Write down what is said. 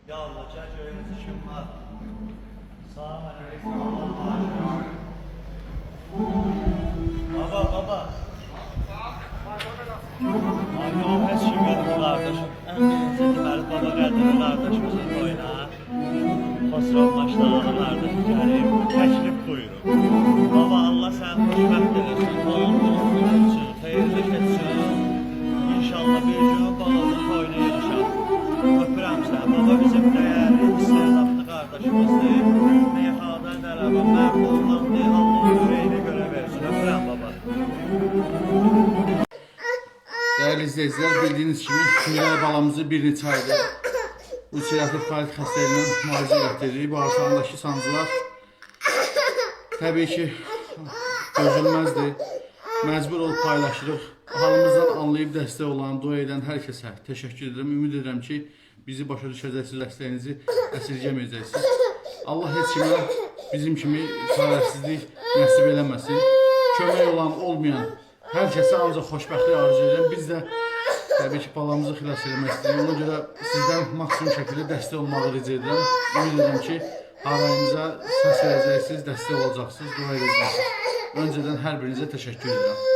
Yalnızca göğünüz için var. Salam aleyküm. Baba. Abi o heç kim yoxdur qardaşım. Ən birinci deməli baba qədəri qardaşımızın toyuna. Xosrov maşdağlı qardaşım gəlir, təklif buyurur. Baba Allah səni xoşbəxt eləsin, toyun olsun, xeyirli keçsin. İnşallah bir gün babanın toyuna yığışaq. Öpürəm səni, baba bizim dəyərli, istedadlı qardaşımızdır. Meyxanadan bərabər məmnunlandı, Allah ürəyini görə versin. Öpürəm baba. Değerli izleyiciler, bildiğiniz gibi Miray balamızı bir neçə aydır ülkəli palit xəstəliyindən müalicə etdiririk. Bağırsağındakı sancılar təbii ki dözülməzdir. Məcbur olub paylaşırıq. Halımızdan anlayıb dəstək olan, dua edən hər kəsə təşəkkür edirəm. Ümid edirəm ki bizi başa düşəcəksiniz, dəstəyinizi əsirgəməyəcəksiniz. Allah heç kimə bizim kimi çarəsizlik nəsib eləməsin. Kömək olan, olmayan hər kəsə ancaq xoşbəxtlik arzu edirəm. Biz də təbii ki balamızı xilas etmək istəyirik. Ona görə sizdən maksimum şəkildə dəstək olmağı rica edirəm. Ümid edirəm ki harayımıza səs verəcəksiniz, dəstək olacaqsınız, dua edəcəksiniz. Öncədən hər birinizə təşəkkür edirəm.